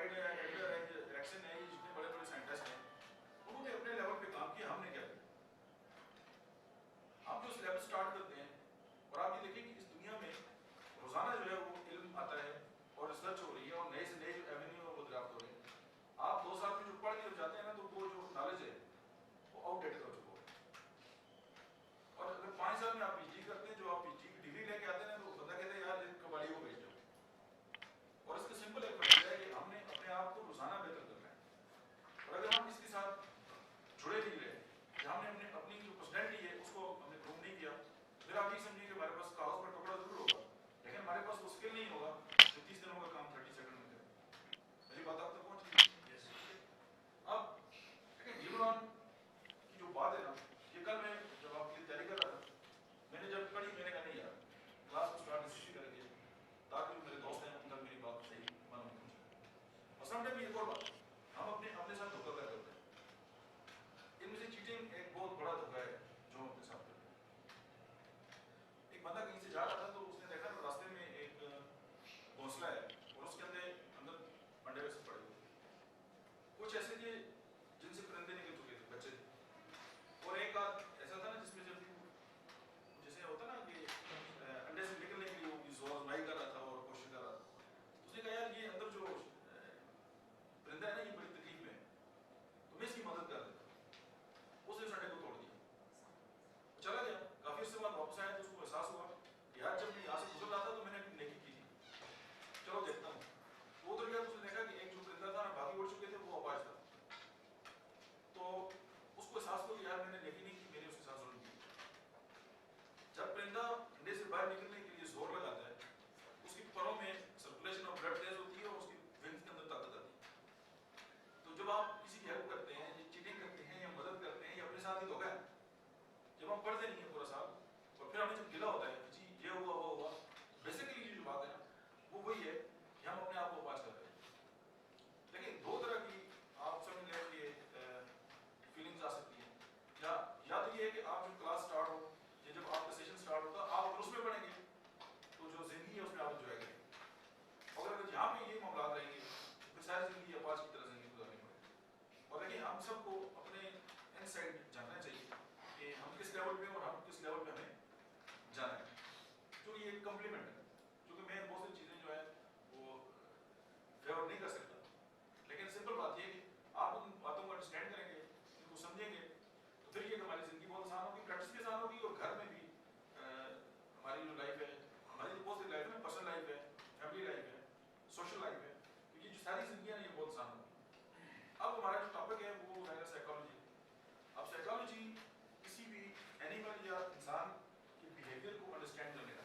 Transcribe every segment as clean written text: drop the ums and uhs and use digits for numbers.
Fried है, Adler है, Ericsson है, ये जितने बड़े बड़े साइंटिस्ट हैं, उन्होंने अपने लेवल पे काम किया, हमने क्या किया? हम जो लेवल स्टार्ट करते हैं, और आप ये देखिए कि इस दुनिया में रोजाना जो है वो इल्म आता है और रिसर्च हो रही है और नए से नए जो एवेन्यू है वो दरियाफ्त हो रहे हैं। आप 2 साल में जो पढ़ के जाते हैं ना, तो वो जो नॉलेज है वो आउटडेटेड हो चुका है। और अगर 5 साल में आप पीएचडी करते हैं, जो आप पीएचडी की डिग्री लेके आते हैं ना, तो बंदा कहता है यार ये कबाड़ी को भेज दो। और इसका सिंपल एक फैक्टर है कि हमने अपने आप को रोजाना बेहतर करना है। और अगर हम इसके साथ जुड़े नहीं रहे, कि हमने अपनी जो पर्सनैलिटी है उसको हमने ग्रूम नहीं किया, फिर आप ये समझिए कि हमारे पास कागज पर टुकड़ा जरूर होगा, लेकिन हमारे पास वो स्किल नहीं होगा जो 30 दिनों का काम 30 सेकंड में करे। मेरी बात आप तक पहुंच रही है? अब लेकिन जीवन की जो बात है ना, ये कल मैं जब आपकी तैयारी कर रहा था, मैंने जब पढ़ी, मैंने कहा नहीं यार क्लास को स्टार्ट इसी करेंगे ताकि जो मेरे दोस्त हैं उन तक मेरी बात सही मालूम पहुंचे। और समटाइम एक और बात, हम अपने साथ धोखा कर रहे होते हैं। इनमें से चीटिंग एक बहुत बड़ा धोखा है जो हम अपने साथ करते हैं। एक बंदा कहीं से जा रहा था, तो उसने देखा तो रास्ते में एक घोंसला है और उसके अंदर अंडे वैसे पड़े हुए, कुछ ऐसे थे जिनसे परिंदे निकल चुके थे, बच्चे थे। और एक आध ऐसा था ना जिसमें जब जैसे होता ना कि अंडे से निकलने के लिए वो जोर आजमाई कर रहा था और कोशिश कर रहा था, तो उसने कहा यार ये अंदर जो परिंदा है ना, ये बड़ी तकलीफ में है, तो मैं इसकी मदद कर देता हूँ। उसने उस अंडे को तोड़ दिया, चला गया। काफी अर्से बाद वापस आया तो उसको एहसास हुआ यार जब मैं यहाँ से गुजर रहा था तो मैंने अपनी नेकी की थी, चलो देखता हूँ। वो उधर गया तो उसने देखा कि एक जो परिंदा था ना, बाकी उड़ चुके थे, वो आवाज था। तो उसको एहसास हुआ कि यार मैंने नेकी नहीं की, मैंने उसके साथ जुल्म किया। जब परिंदा अंडे से बाहर निकलने के लिए जोर लगाता है, उसकी परों में सर्कुलेशन ऑफ ब्लड तेज होती है और उसकी विंग्स के अंदर ताकत आती है। तो जब आप किसी की हेल्प करते हैं, या चीटिंग करते हैं, या मदद करते हैं, या अपने साथ ही धोखा है, जब हम पढ़ते नहीं है पूरा साल और फिर हमें जब गिला होता है जी ये हुआ वो हुआ, बेसिकली जो बात है ना वो वही है कि हम अपने आप को पास कर रहे हैं। लेकिन दो तरह की आप समझ लें कि फीलिंग्स आ सकती है। या तो ये है कि आप जब क्लास स्टार्ट हो या जब आपका सेशन स्टार्ट होगा, आप अगर उसमें पढ़ेंगे तो जो जिंदगी है उसमें आप एंजॉय करेंगे। अगर यहाँ पे ये मामला रहेंगे तो सारी जिंदगी अपाज की तरह जिंदगी गुजारनी पड़ेगी। और देखिए हम सबको अपने इनसाइड जानना चाहिए कि हम किस लेवल पे और हम किस लेवल पे हमें जाना है। जो ये कम्प्लीमेंट है, क्योंकि मैं बहुत सारी चीज़ें जो है वो फेवर नहीं कर सकता, लेकिन सिंपल बात ये है कि आप उन बातों को अंडरस्टैंड करेंगे, उनको समझेंगे, तो फिर ये हमारी ज़िंदगी बहुत आसान होगी, प्रैक्टिस भी आसान होगी, और घर में भी हमारी जो लाइफ है, हमारी जो बहुत सी लाइफ है, पर्सनल लाइफ है, फैमिली लाइफ है, सोशल लाइफ है, तो ये जो सारी जिंदगियाँ ये बहुत आसान होगी। अब हमारा जो टॉपिक है वो है साइकोलॉजी। अब साइकोलॉजी किसी भी एनिमल या इंसान के बिहेवियर को अंडरस्टैंड करने का,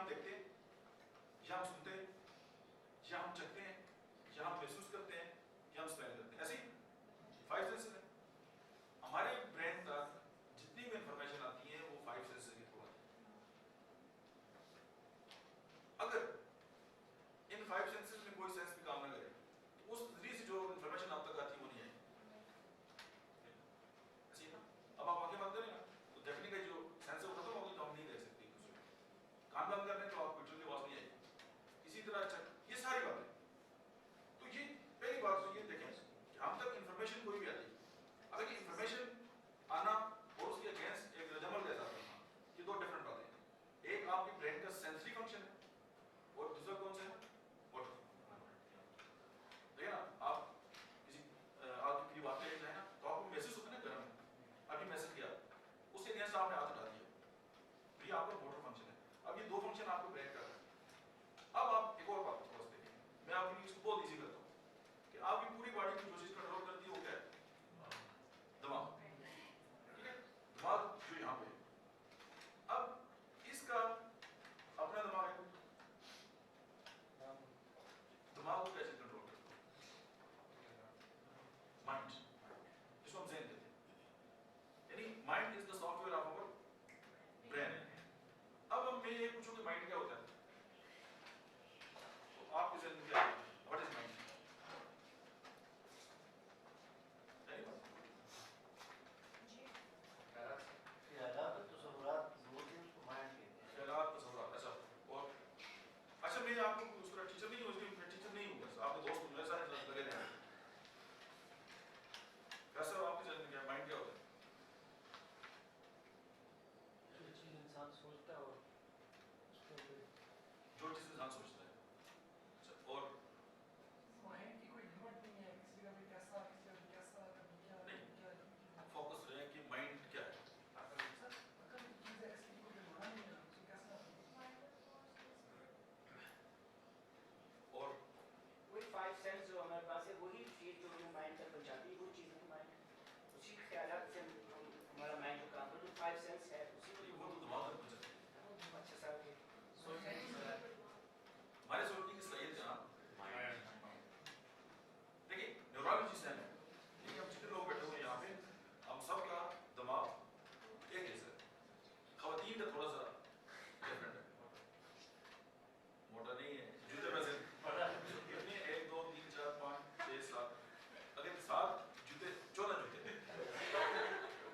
ہم دیکھتے ہیں یا ہم سنتے ہیں یا ہم چکھتے ہیں یا ہم محسوس کرتے ہیں یا ہم اسمیل کرتے ہیں. ایسے ہی 5 سینسز ہیں. ہمارے برین تک جتنی بھی انفارمیشن آتی ہے وہ 5 سینسز کے تھرو آتی ہے. اگر ان 5 سینسز میں کوئی سینس بھی کام نہ کرے تو اس ذریعے سے جو انفارمیشن آپ تک آتی ہے وہ نہیں آئے گی. ایسے ہی نا, اب آپ آنکھیں بند کریں نا تو دیکھنے کا جو سینس ہے وہ ختم ہوگی تو ہم نہیں دیکھ سکتے ایک دوسرے کو. کان بند کر دیں تو آپ کو کی آواز نہیں آئے گی. اسی طرح یہ ساری باتیں. تو یہ پہلی بات تو یہ دیکھیں کہ ہم تک انفارمیشن کوئی بھی آتی ہے. اب یہ انفارمیشن آنا اور اس کے اگینسٹ ایک رد عمل کیسا کرنا, یہ دو ڈفرنٹ باتیں ہیں. ایک آپ کی برین کا سینسری فنکشن ہے اور دوسرا کون سا ہے, موٹر. دیکھیں نا, آپ کسی آپ کی قریب آتے جائیں نا تو آپ کو محسوس ہوتا ہے نا گرم ہے, ابھی محسوس کیا, اس کے اگینسٹ آپ نے ہاتھ اٹھا دیا, تو یہ آپ کا موٹر فنکشن ہے. اب یہ دو فنکشن آپ کو برین کر رہا ہے. اب آپ ایک اور بات تھوڑا سا دیکھیں, میں آپ کے لیے اس کو بہت ایزی کرتا ہوں کہ آپ کی پوری باڈی کی جو چیز کنٹرول کرتی ہے وہ کیا ہے, دماغ. ٹھیک ہے, دماغ جو یہاں پہ ہے. اب اس کا اپنا دماغ ہے, دماغ کو کیسے کنٹرول کرتا ہے, مائنڈ, جس کو ہم ذہن کہتے ہیں. یعنی mind is the soft where of over brain. اب ہم میں یہ پوچھوں کہ مائنڈ کیا ہوتا ہے, تو آپ کے ذہن میں کیا ہے, واٹ از مائنڈ؟ خیالات اور تصورات جو ہوتے ہیں اس کو مائنڈ کہتے ہیں. خیالات, تصورات, ایسا. اور اچھا میں آپ کو اس طرح ٹیچر نہیں ہوں, اس لیے میں ٹیچر نہیں ہوں, بس آپ کے دوست میرے سارے لگے رہے ہیں. ویسا آپ کے ذہن میں کیا مائنڈ کیا ہوتا ہے؟ جو چیز انسان سوچتا ہے اور اس کو جو چیز انسان سوچتا ہے. اچھا, اور مائنڈ کی کوئی لمٹ نہیں ہے, کسی کا بھی کیسا, کسی کا بھی کیسا, کبھی کیا, کبھی کیا. فوکس رہے کہ مائنڈ کیا ہے. سر عقل کی چیز ہے, اس کی کوئی لمٹ نہیں ہے, اس کو کیسا. اور وہی 5 سینس جو ہمارے پاس ہے وہی چیز جو ہمیں مائنڈ تک پہنچاتی ہے, وہی چیز ہے مائنڈ. اسی خیالات سے ہمارا مائنڈ جو کام کرتا ہے, 5 سینس ہے اسی کو. وہ تو دماغ تک پہنچاتی ہے. اچھا صاحب یہ سوچنے کی صلاحیت. ہمارے سوچنے کی صلاحیت ہے نا دیکھیں, نیورولوجی سے ہے, لیکن ہم جتنے لوگ بیٹھے ہوئے یہاں پہ, ہم سب کا دماغ ایک جیسا ہے. خواتین کا تھوڑا سا ڈفرنٹ ہے, موٹا نہیں ہے, جوتے میں سے کتنے 1 2 3 4 5 6 7, اگر 7 جوتے 14 جوتے,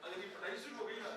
اگر یہ پڑھائی شروع ہو گئی نا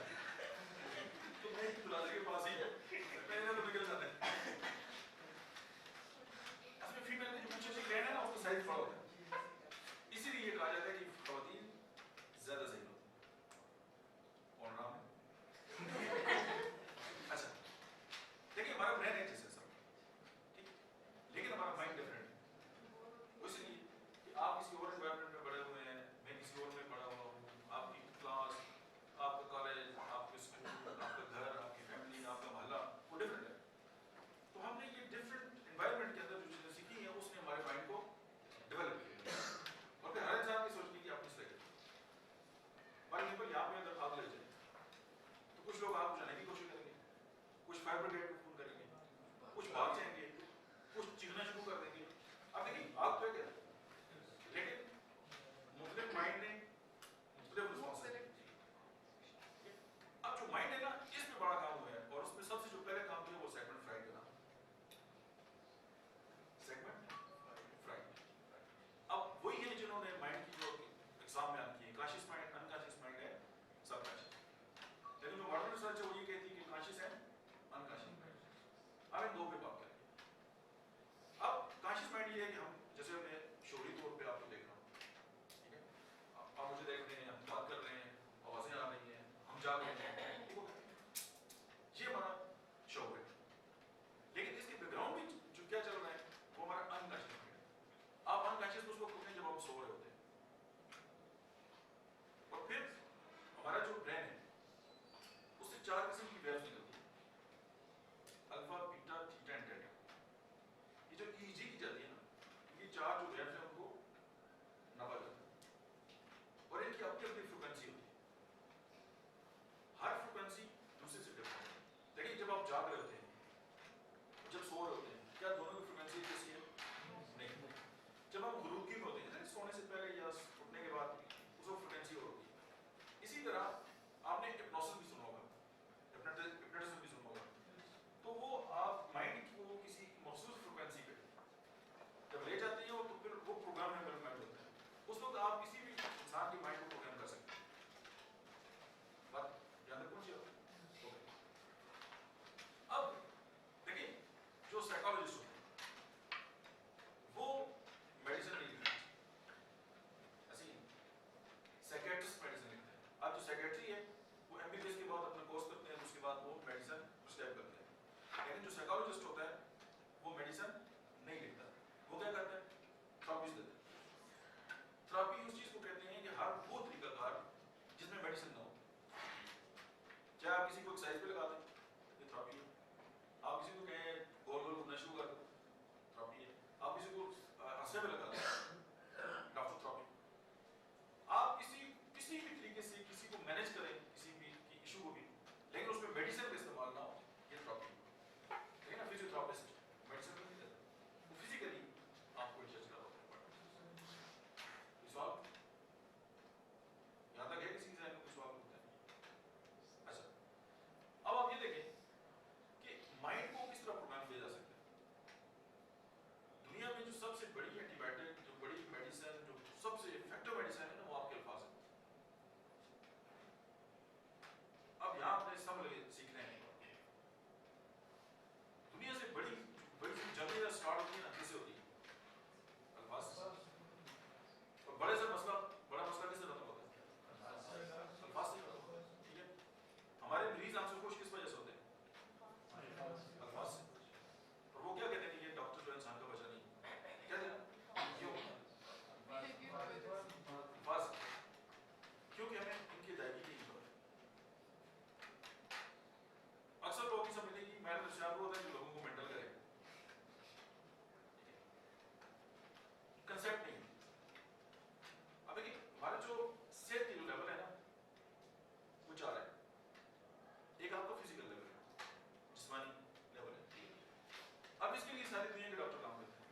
دنیا کے ڈاکٹر کام کرتے ہیں.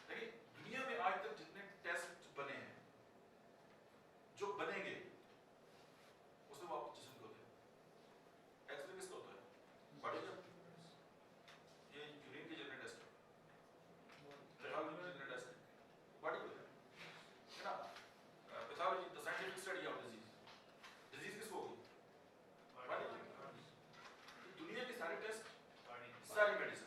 لیکن دنیا میں آج تک جتنے ٹیسٹ بنے ہیں, جو بنیں گے, اس میں وہ آپ جسم کے ہوتے ہیں. ایکس رے کس کا ہوتا ہے؟ باڈی کا. یہ یورین کے جتنے ٹیسٹ ہیں, پیتھولوجی کے جتنے ٹیسٹ ہیں, باڈی کو ہے نا. Pathology the scientific study of disease. Disease کس کو ہوگی؟ باڈی کو. دنیا کے سارے ٹیسٹ, ساری میڈیسن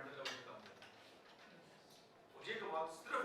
فنڈامنٹل لیول پہ کام کرنا ہے. اور یہ کمال صرف